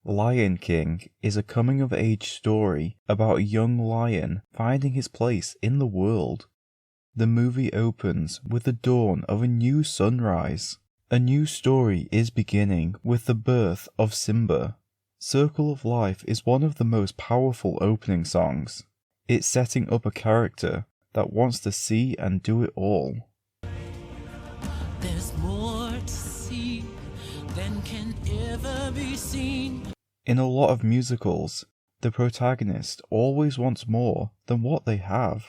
Lion King is a coming-of-age story about a young lion finding his place in the world. The movie opens with the dawn of a new sunrise. A new story is beginning with the birth of Simba. Circle of Life is one of the most powerful opening songs. It's setting up a character that wants to see and do it all. There's more to see than can ever be seen. In a lot of musicals, the protagonist always wants more than what they have.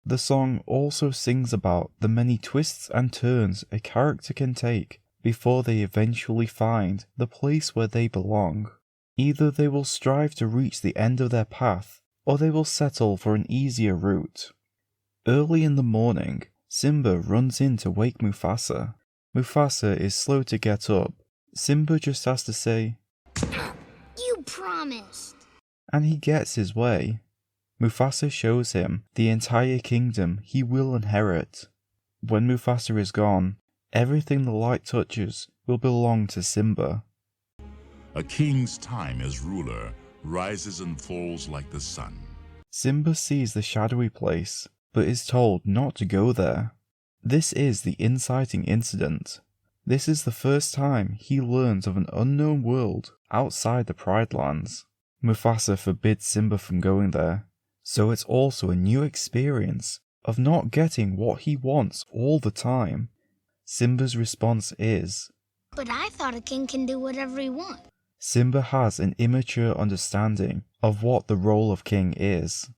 The song also sings about the many twists and turns a character can take before they eventually find the place where they belong. Either they will strive to reach the end of their path, or they will settle for an easier route. Early in the morning, Simba runs in to wake Mufasa. Mufasa is slow to get up. Simba just has to say, "You promised." And he gets his way. Mufasa shows him the entire kingdom he will inherit. When Mufasa is gone, everything the light touches will belong to Simba. A king's time as ruler rises and falls like the sun. Simba sees the shadowy place, but is told not to go there. This is the inciting incident. This is the first time he learns of an unknown world outside the Pride Lands. Mufasa forbids Simba from going there, so it's also a new experience of not getting what he wants all the time. Simba's response is, "But I thought a king can do whatever he wants." Simba has an immature understanding of what the role of king is.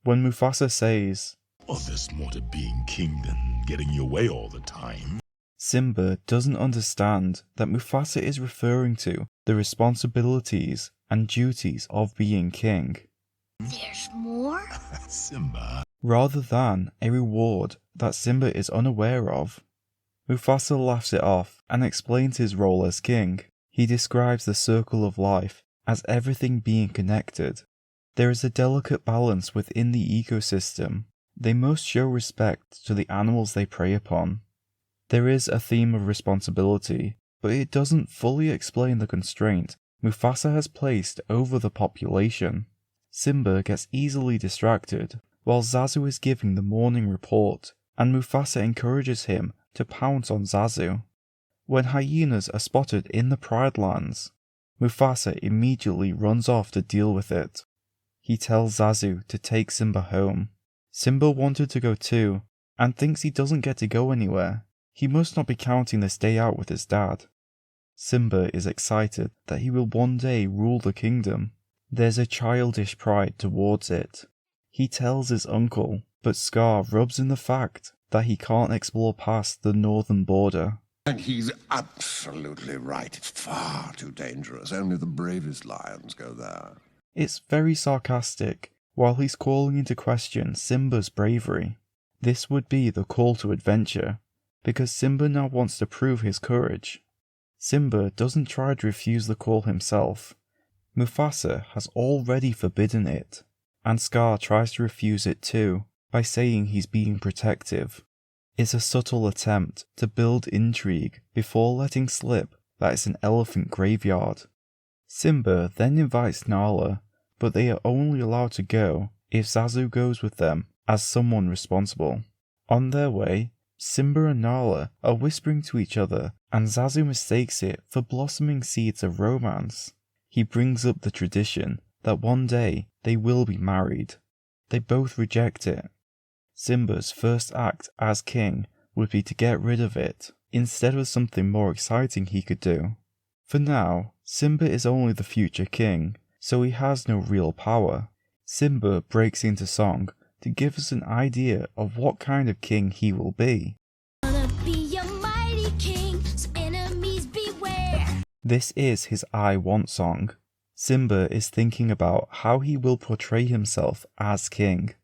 When Mufasa says, "Oh, there's more to being king than getting your way all the time," Simba doesn't understand that Mufasa is referring to the responsibilities and duties of being king, "There's more?" Simba, rather than a reward that Simba is unaware of. Mufasa laughs it off and explains his role as king. He describes the circle of life as everything being connected. There is a delicate balance within the ecosystem. They must show respect to the animals they prey upon. There is a theme of responsibility, but it doesn't fully explain the constraint Mufasa has placed over the population. Simba gets easily distracted while Zazu is giving the morning report, and Mufasa encourages him to pounce on Zazu. When hyenas are spotted in the Pride Lands, Mufasa immediately runs off to deal with it. He tells Zazu to take Simba home. Simba wanted to go too, and thinks he doesn't get to go anywhere. He must not be counting this day out with his dad. Simba is excited that he will one day rule the kingdom. There's a childish pride towards it. He tells his uncle, but Scar rubs in the fact that he can't explore past the northern border. And he's absolutely right. It's far too dangerous. Only the bravest lions go there. It's very sarcastic, while he's calling into question Simba's bravery. This would be the call to adventure, because Simba now wants to prove his courage. Simba doesn't try to refuse the call himself. Mufasa has already forbidden it, and Scar tries to refuse it too, by saying he's being protective. It's a subtle attempt to build intrigue before letting slip that it's an elephant graveyard. Simba then invites Nala, but they are only allowed to go if Zazu goes with them as someone responsible. On their way, Simba and Nala are whispering to each other, and Zazu mistakes it for blossoming seeds of romance. He brings up the tradition that one day they will be married. They both reject it. Simba's first act as king would be to get rid of it, instead of something more exciting he could do. For now, Simba is only the future king, so he has no real power. Simba breaks into song to give us an idea of what kind of king he will be. "Gonna be a mighty king, so enemies beware." This is his I Want song. Simba is thinking about how he will portray himself as king.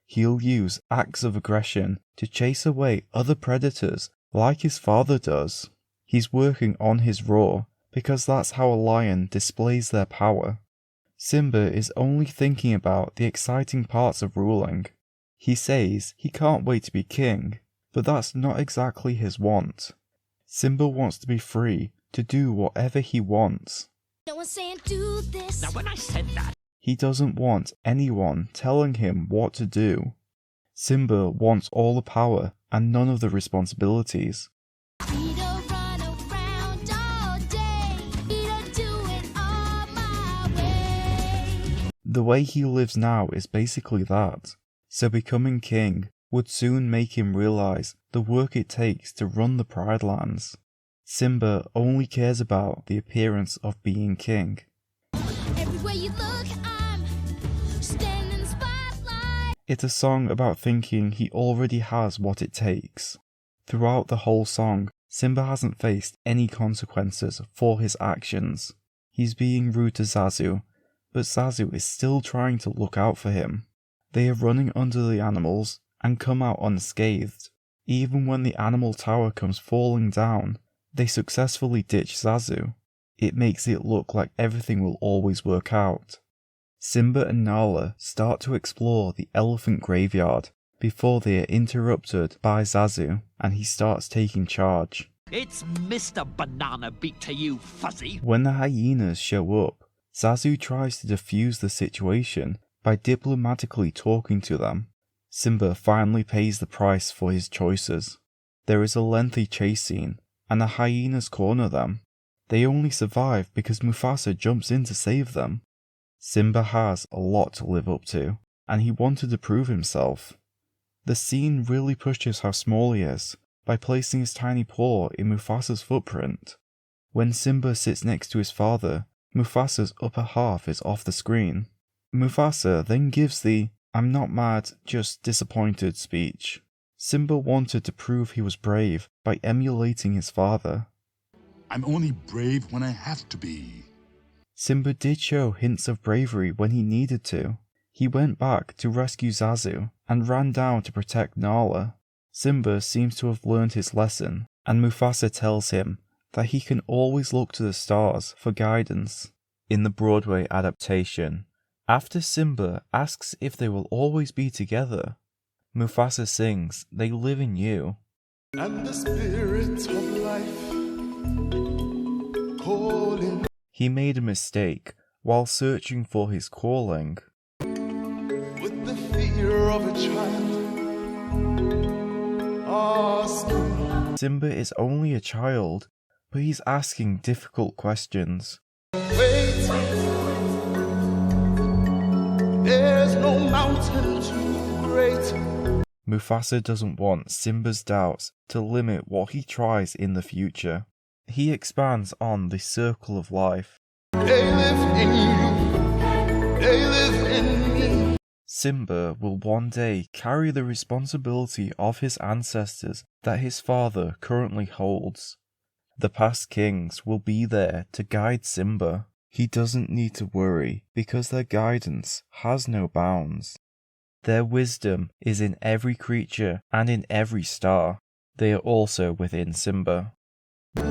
He'll use acts of aggression to chase away other predators like his father does. He's working on his roar because that's how a lion displays their power. Simba is only thinking about the exciting parts of ruling. He says he can't wait to be king, but that's not exactly his want. Simba wants to be free to do whatever he wants. No one's saying do this. Now when I said that, He doesn't want anyone telling him what to do. Simba wants all the power and none of the responsibilities. We don't run around all day. We don't do it all my way. The way he lives now is basically that, so becoming king would soon make him realize the work it takes to run the Pride Lands. Simba only cares about the appearance of being king. Everywhere you look, I'm standing in the spotlight. It's a song about thinking he already has what it takes. Throughout the whole song, Simba hasn't faced any consequences for his actions. He's being rude to Zazu, but Zazu is still trying to look out for him. They are running under the animals and come out unscathed. Even when the animal tower comes falling down, they successfully ditch Zazu. It makes it look like everything will always work out. Simba and Nala start to explore the elephant graveyard before they are interrupted by Zazu, and he starts taking charge. it's Mr. Banana Beat to you, fuzzy. When the hyenas show up, Zazu tries to defuse the situation by diplomatically talking to them. Simba finally pays the price for his choices. There is a lengthy chase scene, and the hyenas corner them. They only survive because Mufasa jumps in to save them. Simba has a lot to live up to, and he wanted to prove himself. The scene really pushes how small he is by placing his tiny paw in Mufasa's footprint. When Simba sits next to his father, Mufasa's upper half is off the screen. Mufasa then gives the "I'm not mad, just disappointed" speech. Simba wanted to prove he was brave by emulating his father. I'm only brave when I have to be. Simba did show hints of bravery when he needed to. He went back to rescue Zazu and ran down to protect Nala. Simba seems to have learned his lesson, and Mufasa tells him that he can always look to the stars for guidance. In the Broadway adaptation, after Simba asks if they will always be together, Mufasa sings "They Live in You." And the spirit of life calling He made a mistake while searching for his calling. with the fear of a child. Asking, Simba is only a child, but he's asking difficult questions. wait. There's no mountain too great. Mufasa doesn't want Simba's doubts to limit what he tries in the future. He expands on the circle of life. They live in you. They live in me. Simba will one day carry the responsibility of his ancestors that his father currently holds. The past kings will be there to guide Simba. He doesn't need to worry because their guidance has no bounds. Their wisdom is in every creature and in every star. They are also within Simba. They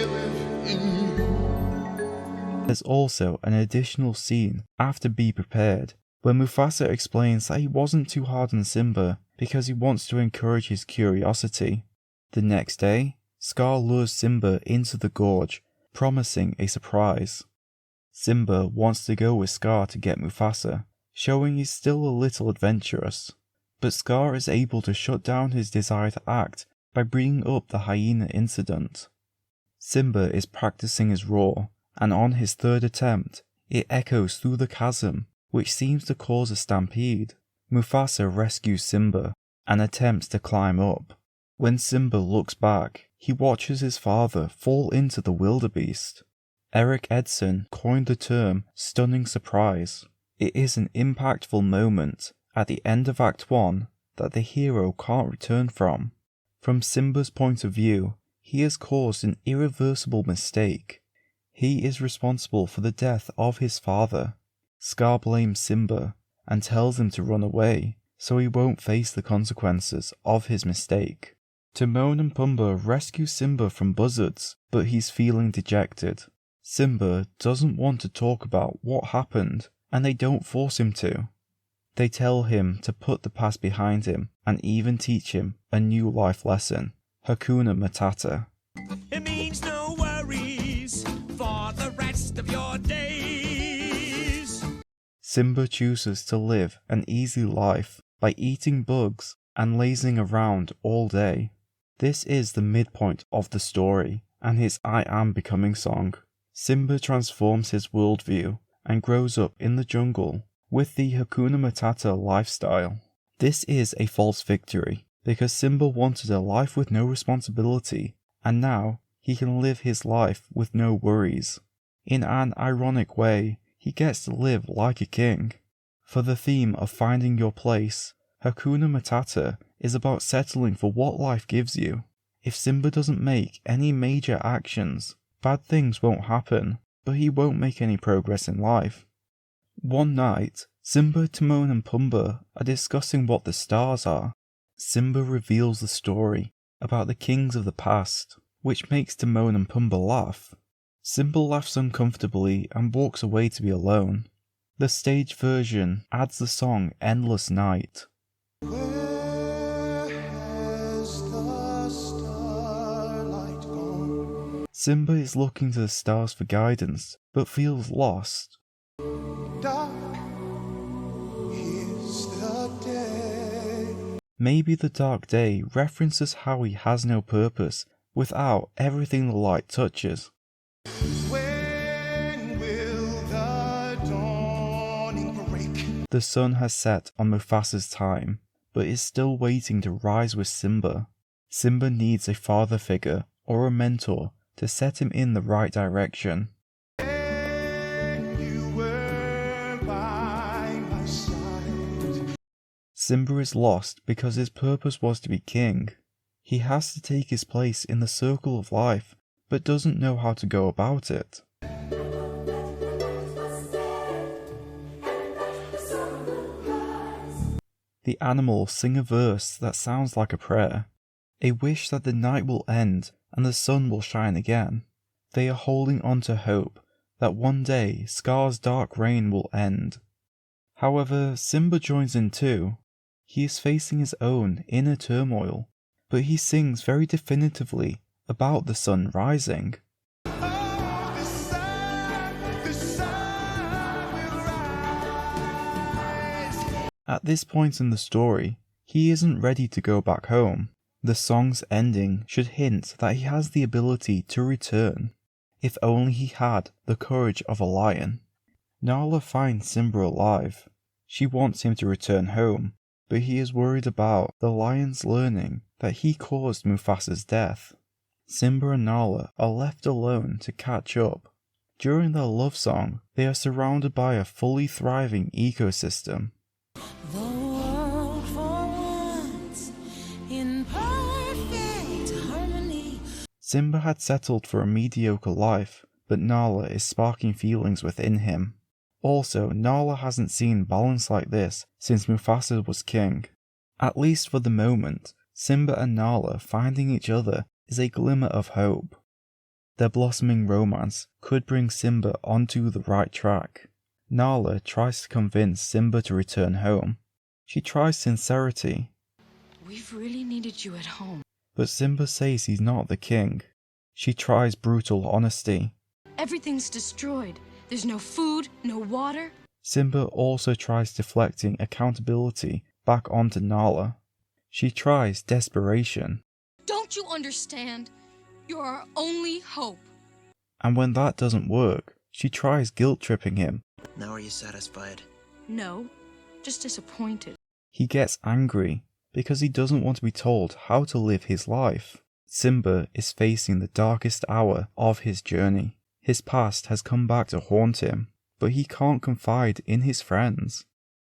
live in you. There's also an additional scene after Be Prepared, where Mufasa explains that he wasn't too hard on Simba because he wants to encourage his curiosity. The next day, Scar lures Simba into the gorge, promising a surprise. Simba wants to go with Scar to get Mufasa, showing he's still a little adventurous. But Scar is able to shut down his desire to act by bringing up the hyena incident. Simba is practicing his roar, and on his third attempt, it echoes through the chasm, which seems to cause a stampede. Mufasa rescues Simba and attempts to climb up. When Simba looks back, he watches his father fall into the wildebeest. Eric Edson coined the term "stunning surprise." It is an impactful moment at the end of Act 1 that the hero can't return from. From Simba's point of view, he has caused an irreversible mistake. He is responsible for the death of his father. Scar blames Simba and tells him to run away so he won't face the consequences of his mistake. Timon and Pumbaa rescue Simba from buzzards, but he's feeling dejected. Simba doesn't want to talk about what happened, and they don't force him to. They tell him to put the past behind him and even teach him a new life lesson, Hakuna Matata. It means no worries for the rest of your days. Simba chooses to live an easy life by eating bugs and lazing around all day. This is the midpoint of the story and his I Am Becoming song. Simba transforms his worldview and grows up in the jungle with the Hakuna Matata lifestyle. This is a false victory because Simba wanted a life with no responsibility, and now he can live his life with no worries. In an ironic way, he gets to live like a king. For the theme of finding your place, Hakuna Matata is about settling for what life gives you. If Simba doesn't make any major actions, bad things won't happen, but he won't make any progress in life. One night, Simba, Timon and Pumbaa are discussing what the stars are. Simba reveals the story about the kings of the past, which makes Timon and Pumbaa laugh. Simba laughs uncomfortably and walks away to be alone. The stage version adds the song Endless Night. Where has the starlight gone? Simba is looking to the stars for guidance, but feels lost. Dark is the day. Maybe the dark day references how he has no purpose without everything the light touches. When will the dawning break? The sun has set on Mufasa's time, but is still waiting to rise with Simba. Simba needs a father figure or a mentor to set him in the right direction. When you were by my side. Simba is lost because his purpose was to be king. He has to take his place in the circle of life, but doesn't know how to go about it. The animals sing a verse that sounds like a prayer, a wish that the night will end and the sun will shine again. They are holding on to hope that one day Scar's dark reign will end. However, Simba joins in too. He is facing his own inner turmoil, but he sings very definitively about the sun rising. Oh, the sun will rise. At this point in the story, he isn't ready to go back home. The song's ending should hint that he has the ability to return, if only he had the courage of a lion. Nala finds Simba alive. She wants him to return home, but he is worried about the lions learning that he caused Mufasa's death. Simba and Nala are left alone to catch up. During their love song, they are surrounded by a fully thriving ecosystem. The world for once in perfect harmony. Simba had settled for a mediocre life, but Nala is sparking feelings within him. Also, Nala hasn't seen balance like this since Mufasa was king. At least for the moment, Simba and Nala finding each other is a glimmer of hope. Their blossoming romance could bring Simba onto the right track. Nala tries to convince Simba to return home. She tries sincerity, We've really needed you at home. but Simba says he's not the king. She tries brutal honesty. Everything's destroyed. There's no food, no water. Simba also tries deflecting accountability back onto Nala. She tries desperation, Don't you understand? You're our only hope. and when that doesn't work, she tries guilt-tripping him. Now are you satisfied? No, just disappointed. He gets angry because he doesn't want to be told how to live his life. Simba is facing the darkest hour of his journey. His past has come back to haunt him, but he can't confide in his friends.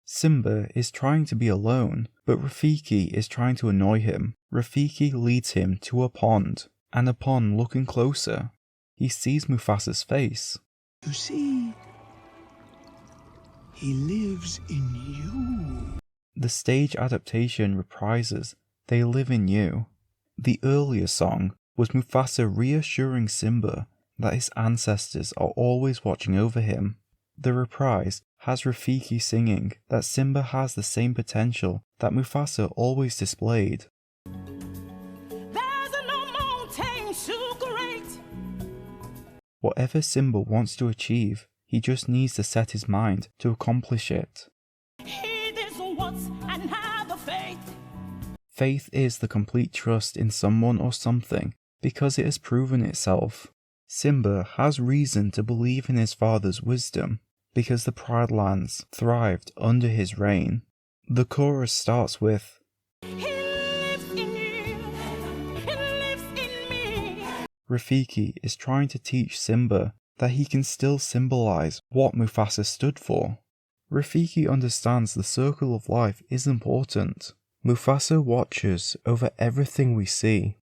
Simba is trying to be alone, but Rafiki is trying to annoy him. Rafiki leads him to a pond, and upon looking closer, he sees Mufasa's face. You see, he lives in you. The stage adaptation reprises They Live in You. The earlier song was Mufasa reassuring Simba that his ancestors are always watching over him. The reprise has Rafiki singing that Simba has the same potential that Mufasa always displayed. There's no mountain too great. Whatever Simba wants to achieve, he just needs to set his mind to accomplish it. He this once and have a faith. Faith is the complete trust in someone or something because it has proven itself. Simba has reason to believe in his father's wisdom because the Pride Lands thrived under his reign. The chorus starts with, He lives in you. He lives in me. Rafiki is trying to teach Simba that he can still symbolize what Mufasa stood for. Rafiki understands the circle of life is important. Mufasa watches over everything we see.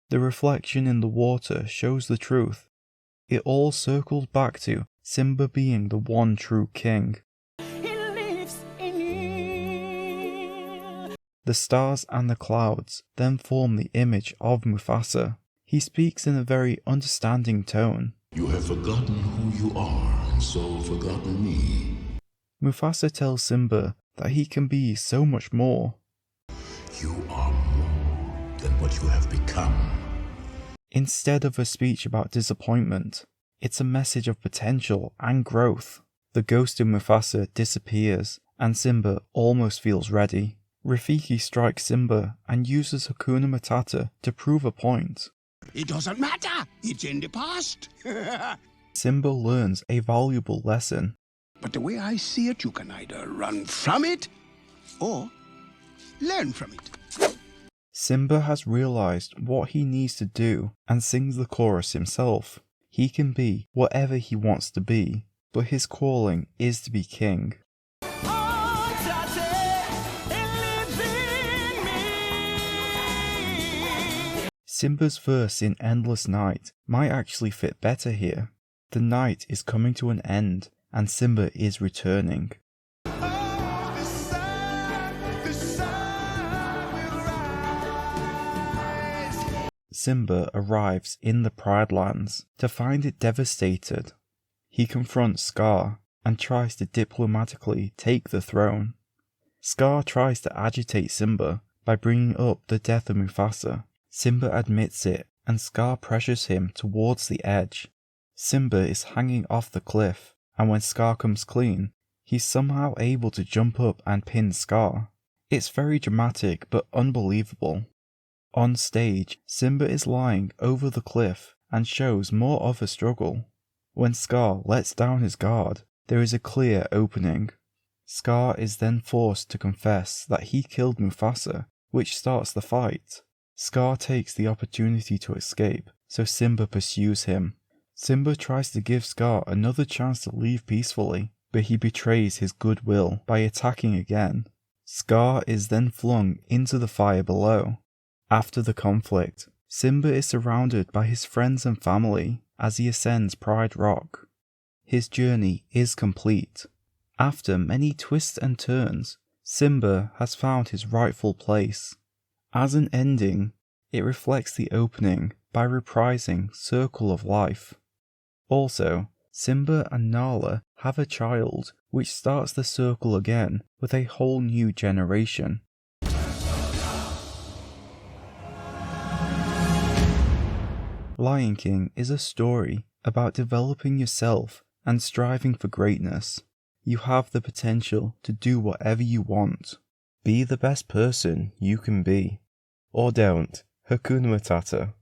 The reflection in the water shows the truth. It all circles back to Simba being the one true king. He lives in you. The stars and the clouds then form the image of Mufasa. He speaks in a very understanding tone. You have forgotten who you are, and so forgotten me. Mufasa tells Simba that he can be so much more. You are more than what you have become. Instead of a speech about disappointment, it's a message of potential and growth. The ghost of Mufasa disappears, and Simba almost feels ready. Rafiki strikes Simba and uses Hakuna Matata to prove a point. It doesn't matter. It's in the past. Simba learns a valuable lesson. But the way I see it, you can either run from it or learn from it. Simba has realized what he needs to do and sings the chorus himself. He can be whatever he wants to be, but his calling is to be king. Oh, Tate, he lives in me. Simba's verse in Endless Night might actually fit better here. The night is coming to an end, and Simba is returning. Simba arrives in the Pride Lands to find it devastated. He confronts Scar and tries to diplomatically take the throne. Scar tries to agitate Simba by bringing up the death of Mufasa. Simba admits it, and Scar pressures him towards the edge. Simba is hanging off the cliff, and when Scar comes clean, he's somehow able to jump up and pin Scar. It's very dramatic but unbelievable. On stage, Simba is lying over the cliff and shows more of a struggle. When Scar lets down his guard, there is a clear opening. Scar is then forced to confess that he killed Mufasa, which starts the fight. Scar takes the opportunity to escape, so Simba pursues him. Simba tries to give Scar another chance to leave peacefully, but he betrays his goodwill by attacking again. Scar is then flung into the fire below. After the conflict, Simba is surrounded by his friends and family as he ascends Pride Rock. His journey is complete. After many twists and turns, Simba has found his rightful place. As an ending, it reflects the opening by reprising Circle of Life. Also, Simba and Nala have a child, which starts the circle again with a whole new generation. Lion King is a story about developing yourself and striving for greatness. You have the potential to do whatever you want. Be the best person you can be. Or don't. Hakuna Matata.